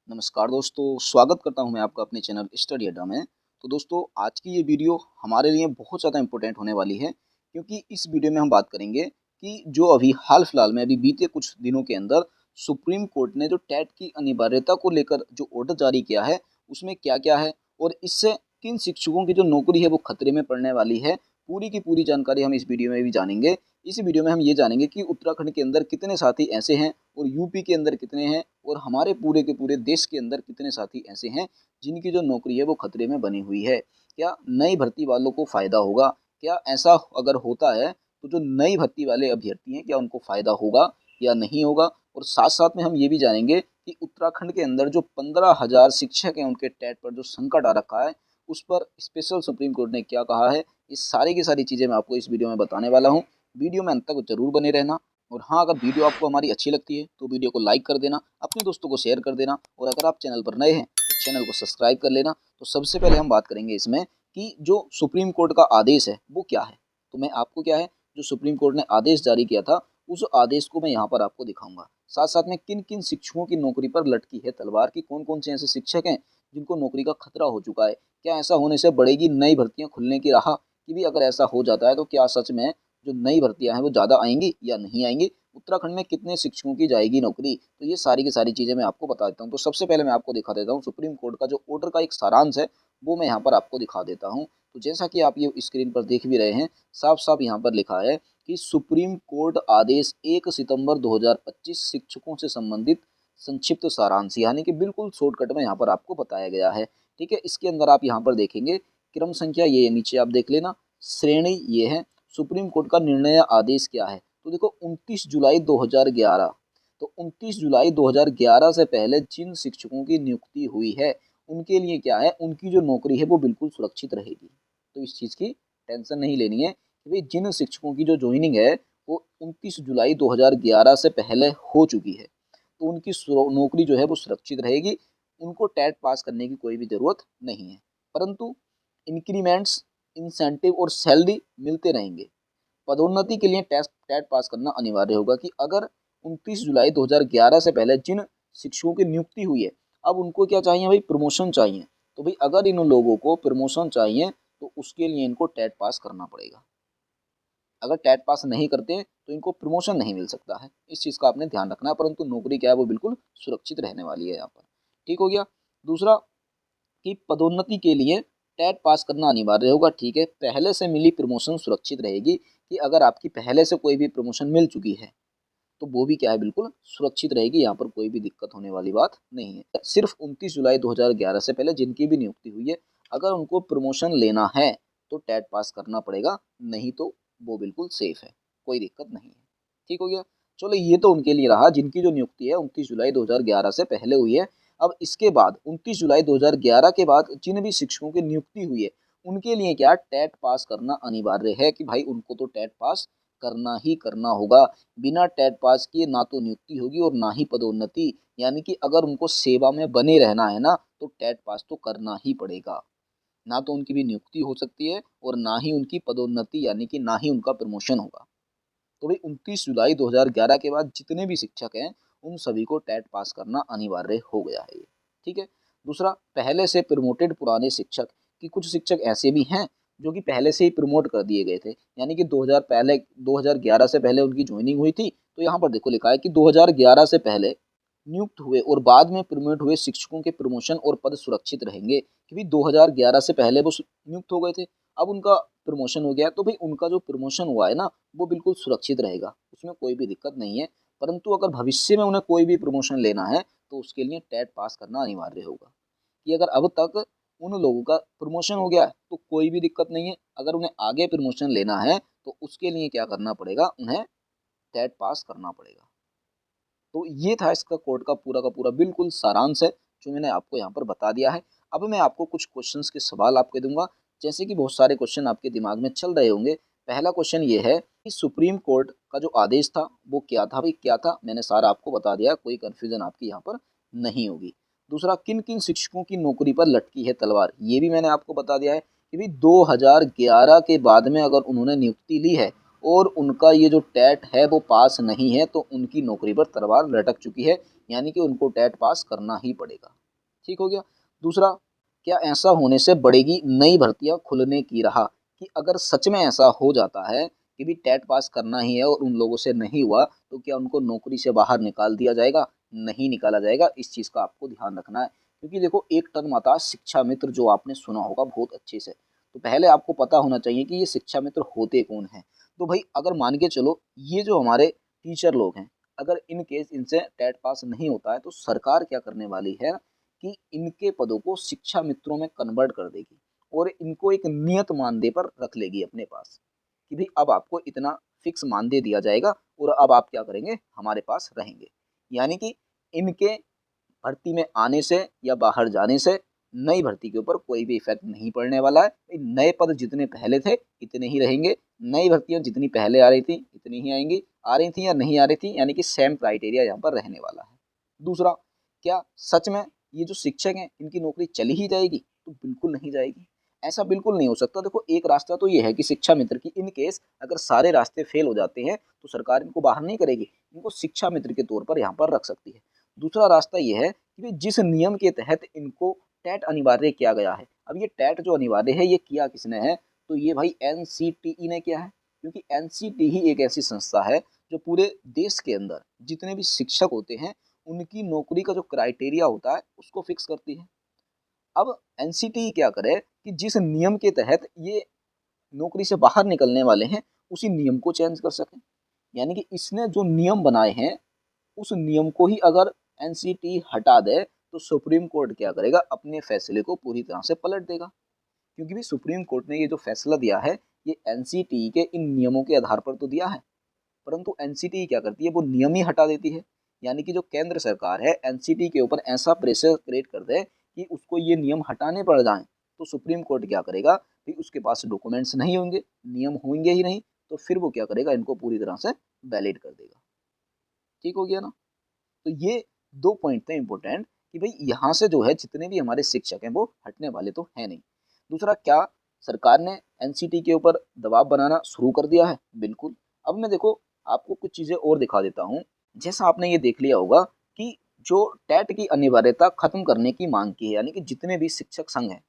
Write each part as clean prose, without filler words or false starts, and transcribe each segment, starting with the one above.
नमस्कार दोस्तों, स्वागत करता हूं मैं आपका अपने चैनल स्टडी अड्डा में। तो दोस्तों, आज की ये वीडियो हमारे लिए बहुत ज़्यादा इम्पोर्टेंट होने वाली है, क्योंकि इस वीडियो में हम बात करेंगे कि जो अभी हाल-फिलहाल में अभी बीते कुछ दिनों के अंदर सुप्रीम कोर्ट ने जो टेट की अनिवार्यता को लेकर जो ऑर्डर जारी किया है, उसमें क्या-क्या है और इससे किन शिक्षकों की जो नौकरी है वो खतरे में पड़ने वाली है। पूरी की पूरी जानकारी हम इस वीडियो में भी जानेंगे। इस वीडियो में हम ये जानेंगे कि उत्तराखंड के अंदर कितने साथी ऐसे हैं और यूपी के अंदर कितने हैं और हमारे पूरे के पूरे देश के अंदर कितने साथी ऐसे हैं जिनकी जो नौकरी है वो खतरे में बनी हुई है। क्या नई भर्ती वालों को फ़ायदा होगा? क्या ऐसा अगर होता है तो जो नई भर्ती वाले अभ्यर्थी हैं क्या उनको फ़ायदा होगा या नहीं होगा? और साथ-साथ में हम ये भी जानेंगे कि उत्तराखंड के अंदर जो 15,000 शिक्षक हैं उनके टेट पर जो संकट आ रखा है, उस पर स्पेशल सुप्रीम कोर्ट ने क्या कहा है? ये सारी की सारी चीज़ें मैं आपको इस वीडियो में बताने वाला हूँ। वीडियो में अंत तक ज़रूर बने रहना। और हाँ, अगर वीडियो आपको हमारी अच्छी लगती है तो वीडियो को लाइक कर देना, अपने दोस्तों को शेयर कर देना और अगर आप चैनल पर नए हैं तो चैनल को सब्सक्राइब कर लेना। तो सबसे पहले हम बात करेंगे इसमें कि जो सुप्रीम कोर्ट का आदेश है वो क्या है। तो मैं आपको क्या है, जो सुप्रीम कोर्ट ने आदेश जारी किया था उस आदेश को मैं यहाँ पर आपको दिखाऊंगा। साथ साथ में किन किन शिक्षकों की नौकरी पर लटकी है तलवार, की कौन कौन से ऐसे शिक्षक हैं जिनको नौकरी का खतरा हो चुका है। क्या ऐसा होने से बढ़ेगी नई भर्तियां खुलने की राह, कि भी अगर ऐसा हो जाता है तो क्या सच में जो नई भर्तियां हैं वो ज़्यादा आएंगी या नहीं आएंगी। उत्तराखंड में कितने शिक्षकों की जाएगी नौकरी, तो ये सारी की सारी चीज़ें मैं आपको बता देता हूँ। तो सबसे पहले मैं आपको दिखा देता हूँ सुप्रीम कोर्ट का जो ऑर्डर का एक सारांश है, वो मैं यहाँ पर आपको दिखा देता हूँ। तो जैसा कि आप ये स्क्रीन पर देख भी रहे हैं, साफ साफ यहाँ पर लिखा है कि सुप्रीम कोर्ट आदेश 1 सितंबर 2025 शिक्षकों से संबंधित संक्षिप्त सारांश, यानी कि बिल्कुल शॉर्टकट में यहाँ पर आपको बताया गया है। ठीक है, इसके अंदर आप यहाँ पर देखेंगे क्रम संख्या ये नीचे आप देख लेना, श्रेणी ये है, सुप्रीम कोर्ट का निर्णय आदेश क्या है। तो देखो 29 जुलाई 2011, तो 29 जुलाई 2011 से पहले जिन शिक्षकों की नियुक्ति हुई है उनके लिए क्या है, उनकी जो नौकरी है वो बिल्कुल सुरक्षित रहेगी। तो इस चीज़ की टेंशन नहीं लेनी है कि भाई जिन शिक्षकों की जो ज्वाइनिंग है वो 29 जुलाई 2011 से पहले हो चुकी है तो उनकी नौकरी जो है वो सुरक्षित रहेगी। उनको टेट पास करने की कोई भी ज़रूरत नहीं है, परंतु इंक्रीमेंट्स, इंसेंटिव और सैलरी मिलते रहेंगे। पदोन्नति के लिए टेट पास करना अनिवार्य होगा कि अगर 29 जुलाई 2011 से पहले जिन शिक्षकों की नियुक्ति हुई है, अब उनको क्या चाहिए भाई, प्रमोशन चाहिए। तो भाई अगर इन लोगों को प्रमोशन चाहिए तो उसके लिए इनको टेट पास करना पड़ेगा। अगर टेट पास नहीं करते तो इनको प्रमोशन नहीं मिल सकता है। इस चीज़ का आपने ध्यान रखना है, परंतु नौकरी क्या है वो बिल्कुल सुरक्षित रहने वाली है यहाँ पर। ठीक हो गया। दूसरा कि पदोन्नति के लिए टेट पास करना अनिवार्य होगा। ठीक है, पहले से मिली प्रमोशन सुरक्षित रहेगी, कि अगर आपकी पहले से कोई भी प्रमोशन मिल चुकी है तो वो भी क्या है, बिल्कुल सुरक्षित रहेगी। यहाँ पर कोई भी दिक्कत होने वाली बात नहीं है। सिर्फ 29 जुलाई 2011 से पहले जिनकी भी नियुक्ति हुई है, अगर उनको प्रमोशन लेना है तो टेट पास करना पड़ेगा, नहीं तो वो बिल्कुल सेफ है, कोई दिक्कत नहीं है। ठीक हो गया। चलो, ये तो उनके लिए रहा जिनकी जो नियुक्ति है 29 जुलाई 2011 से पहले हुई है। अब इसके बाद 29 जुलाई 2011 के बाद जिन भी शिक्षकों की नियुक्ति हुई है उनके लिए क्या टेट पास करना अनिवार्य है, कि भाई उनको तो टेट पास करना ही करना होगा। बिना टेट पास किए ना तो नियुक्ति होगी और ना ही पदोन्नति, यानी कि अगर उनको सेवा में बने रहना है ना तो टेट पास तो करना ही पड़ेगा। ना तो उनकी भी नियुक्ति हो सकती है और ना ही उनकी पदोन्नति, यानी कि ना ही उनका प्रमोशन होगा। तो भाई 29 जुलाई 2011 के बाद जितने भी शिक्षक हैं उन सभी को टेट पास करना अनिवार्य हो गया है ये। ठीक है। दूसरा, पहले से प्रमोटेड पुराने शिक्षक, कि कुछ शिक्षक ऐसे भी हैं जो कि पहले से ही प्रमोट कर दिए गए थे, यानी कि 2011 से पहले उनकी ज्वाइनिंग हुई थी। तो यहाँ पर देखो लिखा है कि 2011 से पहले नियुक्त हुए और बाद में प्रमोट हुए शिक्षकों के प्रमोशन और पद सुरक्षित रहेंगे, कि भाई 2011 से पहले वो नियुक्त हो गए थे, अब उनका प्रमोशन हो गया, तो भाई उनका जो प्रमोशन हुआ है ना वो बिल्कुल सुरक्षित रहेगा, उसमें कोई भी दिक्कत नहीं है। परंतु अगर भविष्य में उन्हें कोई भी प्रमोशन लेना है तो उसके लिए टेट पास करना अनिवार्य होगा। कि अगर अब तक उन लोगों का प्रमोशन हो गया है तो कोई भी दिक्कत नहीं है, अगर उन्हें आगे प्रमोशन लेना है तो उसके लिए क्या करना पड़ेगा, उन्हें टेट पास करना पड़ेगा। तो ये था इसका कोर्ट का पूरा बिल्कुल सारांश है, जो मैंने आपको यहाँ पर बता दिया है। अब मैं आपको कुछ क्वेश्चंस के सवाल आपको दूंगा, जैसे कि बहुत सारे क्वेश्चन आपके दिमाग में चल रहे होंगे। पहला क्वेश्चन ये है कि सुप्रीम कोर्ट का जो आदेश था वो क्या था, भाई क्या था, मैंने सारा आपको बता दिया, कोई कन्फ्यूजन आपकी यहाँ पर नहीं होगी। दूसरा, किन किन शिक्षकों की नौकरी पर लटकी है तलवार, ये भी मैंने आपको बता दिया है कि भाई 2011 के बाद में अगर उन्होंने नियुक्ति ली है और उनका ये जो टेट है वो पास नहीं है तो उनकी नौकरी पर तलवार लटक चुकी है, यानी कि उनको टेट पास करना ही पड़ेगा। ठीक हो गया। दूसरा, क्या ऐसा होने से बढ़ेगी नई भर्तियां खुलने की राह, कि अगर सच में ऐसा हो जाता है कि भी टेट पास करना ही है और उन लोगों से नहीं हुआ तो क्या उनको नौकरी से बाहर निकाल दिया जाएगा? नहीं निकाला जाएगा। इस चीज़ का आपको ध्यान रखना है, क्योंकि देखो एक टर्म आता है शिक्षा मित्र, जो आपने सुना होगा बहुत अच्छे से। तो पहले आपको पता होना चाहिए कि ये शिक्षा मित्र होते कौन हैं। तो भाई अगर मान के चलो ये जो हमारे टीचर लोग हैं, अगर इन केस इनसे टेट पास नहीं होता है तो सरकार क्या करने वाली है कि इनके पदों को शिक्षा मित्रों में कन्वर्ट कर देगी और इनको एक नियत मानदेय पर रख लेगी अपने पास, कि भाई अब आपको इतना फिक्स मानदेय दिया जाएगा और अब आप क्या करेंगे, हमारे पास रहेंगे। यानी कि इनके भर्ती में आने से या बाहर जाने से नई भर्ती के ऊपर कोई भी इफेक्ट नहीं पड़ने वाला है। नए पद जितने पहले थे इतने ही रहेंगे, नई भर्तियां जितनी पहले आ रही थी इतनी ही आएंगी, आ रही थी या नहीं आ रही थी, यानी कि सेम क्राइटेरिया यहाँ पर रहने वाला है। दूसरा, क्या सच में ये जो शिक्षक हैं इनकी नौकरी चली ही जाएगी? तो बिल्कुल नहीं जाएगी, ऐसा बिल्कुल नहीं हो सकता। देखो एक रास्ता तो ये है कि शिक्षा मित्र की इन केस अगर सारे रास्ते फेल हो जाते हैं तो सरकार इनको बाहर नहीं करेगी, इनको शिक्षा मित्र के तौर पर यहाँ पर रख सकती है। दूसरा रास्ता ये है कि जिस नियम के तहत इनको टेट अनिवार्य किया गया है, अब ये टेट जो अनिवार्य है ये किया किसने है? तो ये भाई एनसीटीई ने किया है, क्योंकि एनसीटीई ही एक ऐसी संस्था है जो पूरे देश के अंदर जितने भी शिक्षक होते हैं उनकी नौकरी का जो क्राइटेरिया होता है उसको फिक्स करती है। अब एनसीटीई क्या करे कि जिस नियम के तहत ये नौकरी से बाहर निकलने वाले हैं उसी नियम को चेंज कर सके, यानी कि इसने जो नियम बनाए हैं उस नियम को ही अगर एनसीटीई हटा दे तो सुप्रीम कोर्ट क्या करेगा, अपने फैसले को पूरी तरह से पलट देगा। क्योंकि भी सुप्रीम कोर्ट ने ये जो फैसला दिया है ये एनसीटीई के इन नियमों के आधार पर तो दिया है, परंतु एनसीटीई क्या करती है, वो नियम ही हटा देती है। यानी कि जो केंद्र सरकार है एनसीटीई के ऊपर ऐसा प्रेशर क्रिएट कर दे कि उसको ये नियम हटाने पड़ जाएं, तो सुप्रीम कोर्ट क्या करेगा कि उसके पास डॉक्यूमेंट्स नहीं होंगे, नियम होंगे ही नहीं, तो फिर वो क्या करेगा, इनको पूरी तरह से वैलिड कर देगा। ठीक हो गया ना। तो ये दो पॉइंट थे इंपॉर्टेंट, कि भाई यहाँ से जो है जितने भी हमारे शिक्षक हैं वो हटने वाले तो है नहीं। दूसरा, क्या सरकार ने एनसीटी के ऊपर दबाव बनाना शुरू कर दिया है? बिल्कुल। अब मैं देखो आपको कुछ चीजें और दिखा देता हूँ। जैसा आपने ये देख लिया होगा कि जो टेट की अनिवार्यता खत्म करने की मांग की है, यानी कि जितने भी शिक्षक संघ हैं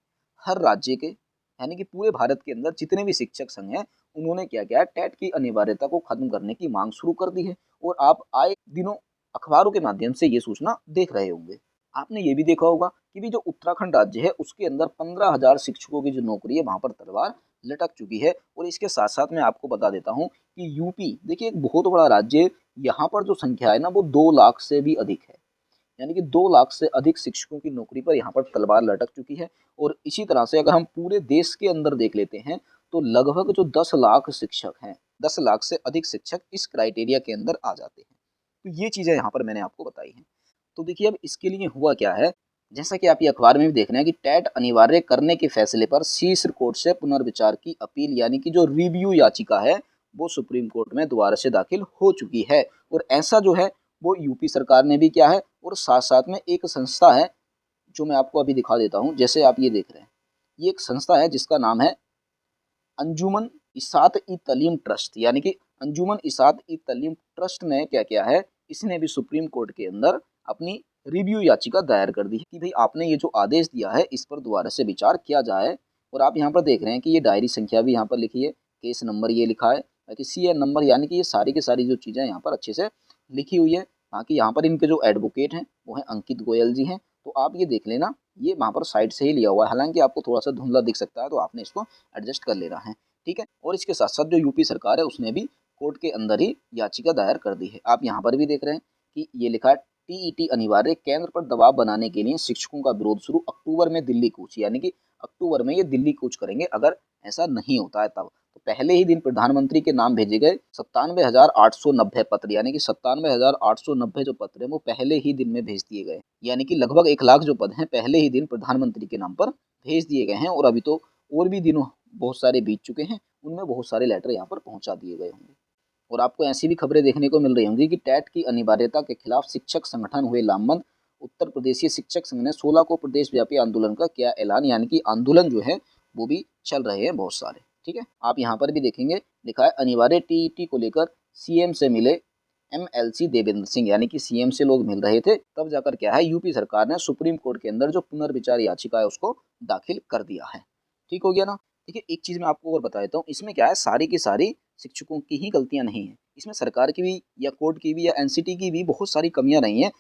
हर राज्य के, यानी कि पूरे भारत के अंदर जितने भी शिक्षक संघ हैं उन्होंने क्या किया, टेट की अनिवार्यता को खत्म करने की मांग शुरू कर दी है। और आप आए दिनों अखबारों के माध्यम से ये सूचना देख रहे होंगे। आपने ये भी देखा होगा कि भी जो उत्तराखंड राज्य है उसके अंदर 15,000 शिक्षकों की जो नौकरी है वहां पर तलवार लटक चुकी है। और इसके साथ साथ मैं आपको बता देता हूँ कि यूपी देखिए एक बहुत बड़ा राज्य है, यहाँ पर जो संख्या है ना वो 2 लाख से भी अधिक है, यानी कि 2 लाख से अधिक शिक्षकों की नौकरी पर यहाँ पर तलवार लटक चुकी है। और इसी तरह से अगर हम पूरे देश के अंदर देख लेते हैं तो लगभग जो 10 लाख शिक्षक हैं, 10 लाख से अधिक शिक्षक इस क्राइटेरिया के अंदर आ जाते हैं। तो ये चीज़ें यहाँ पर मैंने आपको बताई हैं। तो देखिए अब इसके लिए हुआ क्या है, जैसा कि आप ये अखबार में भी देख रहे हैं कि टेट अनिवार्य करने के फैसले पर शीर्ष कोर्ट से पुनर्विचार की अपील, यानी कि जो रिव्यू याचिका है वो सुप्रीम कोर्ट में दोबारा से दाखिल हो चुकी है। और ऐसा जो है वो यूपी सरकार ने भी किया है। और साथ साथ में एक संस्था है जो मैं आपको अभी दिखा देता हूँ, जैसे आप ये देख रहे हैं ये एक संस्था है जिसका नाम है अंजुमन इसात ई तलीम ट्रस्ट, यानी कि अंजुमन इसात ई तलीम ट्रस्ट ने क्या किया है, इसने भी सुप्रीम कोर्ट के अंदर अपनी रिव्यू याचिका दायर कर दी कि भाई आपने ये जो आदेश दिया है इस पर दोबारा से विचार किया जाए। और आप यहाँ पर देख रहे हैं कि ये डायरी संख्या भी यहाँ पर लिखी है, केस नंबर ये लिखा है, बाकी CN नंबर, यानी कि ये सारी की सारी जो चीज़ें यहाँ पर अच्छे से लिखी हुई है। बाकी यहाँ पर इनके जो एडवोकेट हैं वो हैं अंकित गोयल जी हैं। तो आप ये देख लेना, ये वहाँ पर साइड से ही लिया हुआ है, हालांकि आपको थोड़ा सा धुंधला दिख सकता है तो आपने इसको एडजस्ट कर लेना है। ठीक है। और इसके साथ साथ जो यूपी सरकार है उसने भी कोर्ट के अंदर ही याचिका दायर कर दी है। आप यहाँ पर भी देख रहे हैं कि ये लिखा है टीईटी अनिवार्य, केंद्र पर दबाव बनाने के लिए शिक्षकों का विरोध शुरू, अक्टूबर में दिल्ली कूच, यानी कि अक्टूबर में ये दिल्ली कूच करेंगे अगर ऐसा नहीं होता है तब। तो पहले ही दिन प्रधानमंत्री के नाम भेजे गए 97,890 पत्र, यानी कि 97,890 जो पत्र है वो पहले ही दिन में भेज दिए गए, यानी कि लगभग 1 लाख जो पद हैं पहले ही दिन प्रधानमंत्री के नाम पर भेज दिए गए हैं। और अभी तो और भी दिनों बहुत सारे बीत चुके हैं, उनमें बहुत सारे लेटर यहाँ पर पहुँचा दिए गए होंगे। और आपको ऐसी भी खबरें देखने को मिल रही होंगी कि टेट की अनिवार्यता के खिलाफ शिक्षक संगठन हुए लामबंद, उत्तर प्रदेशीय शिक्षक संघ ने 16 को प्रदेश व्यापी आंदोलन का किया ऐलान, यानी कि आंदोलन जो है वो भी चल रहे हैं बहुत सारे। ठीक है, आप यहाँ पर भी देखेंगे लिखा है अनिवार्य टीईटी को लेकर सीएम से मिले एमएलसी देवेंद्र सिंह, यानी कि सीएम से लोग मिल रहे थे, तब जाकर क्या है यूपी सरकार ने सुप्रीम कोर्ट के अंदर जो पुनर्विचार याचिका है उसको दाखिल कर दिया है। ठीक हो गया ना। देखिए एक चीज मैं आपको और बता देता हूँ, इसमें क्या है सारी की सारी शिक्षकों की ही गलतियां नहीं है, इसमें सरकार की भी या कोर्ट की भी या एनसीटी की भी बहुत सारी कमियां रही हैं।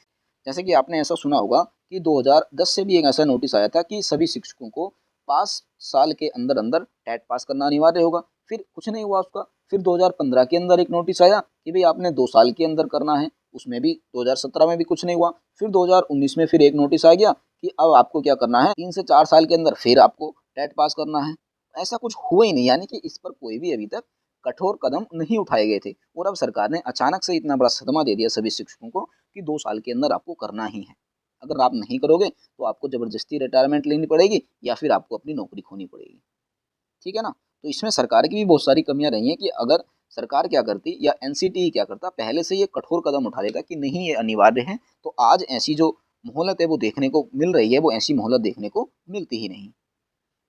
जैसे कि आपने ऐसा सुना होगा कि 2010 से भी एक ऐसा नोटिस आया था कि सभी शिक्षकों को 5 साल के अंदर अंदर टेट पास करना अनिवार्य होगा, फिर कुछ नहीं हुआ उसका। फिर 2015 के अंदर एक नोटिस आया कि भाई आपने 2 साल के अंदर करना है, उसमें भी 2017 में भी कुछ नहीं हुआ। फिर 2019 में फिर एक नोटिस आ गया कि अब आपको क्या करना है, 3 से 4 साल के अंदर फिर आपको टेट पास करना है। ऐसा कुछ हुआ ही नहीं, यानी कि इस पर कोई भी अभी तक कठोर कदम नहीं उठाए गए थे, और अब सरकार ने अचानक से इतना बड़ा सदमा दे दिया सभी शिक्षकों को कि 2 साल के अंदर आपको करना ही है। अगर आप नहीं करोगे तो आपको जबरदस्ती रिटायरमेंट लेनी पड़ेगी या फिर आपको अपनी नौकरी खोनी पड़ेगी। ठीक है ना। तो इसमें सरकार की भी बहुत सारी कमियां रही हैं कि अगर सरकार क्या करती या एनसीटी क्या करता, पहले से ये कठोर कदम उठा लेता कि नहीं ये अनिवार्य है, तो आज ऐसी जो मोहलत है वो देखने को मिल रही है, वो ऐसी मोहलत देखने को मिलती ही नहीं।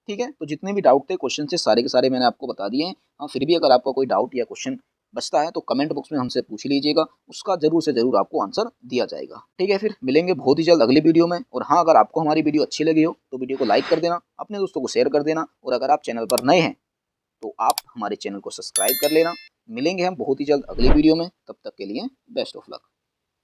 ठीक है, तो जितने भी डाउट थे क्वेश्चन से सारे के सारे मैंने आपको बता दिए हैं। हाँ, फिर भी अगर आपका कोई डाउट या क्वेश्चन बचता है तो कमेंट बॉक्स में हमसे पूछ लीजिएगा, उसका जरूर से जरूर आपको आंसर दिया जाएगा। ठीक है, फिर मिलेंगे बहुत ही जल्द अगली वीडियो में। और हाँ, अगर आपको हमारी वीडियो अच्छी लगी हो तो वीडियो को लाइक कर देना, अपने दोस्तों को शेयर कर देना, और अगर आप चैनल पर नए हैं तो आप हमारे चैनल को सब्सक्राइब कर लेना। मिलेंगे हम बहुत ही जल्द अगली वीडियो में, तब तक के लिए बेस्ट ऑफ लक।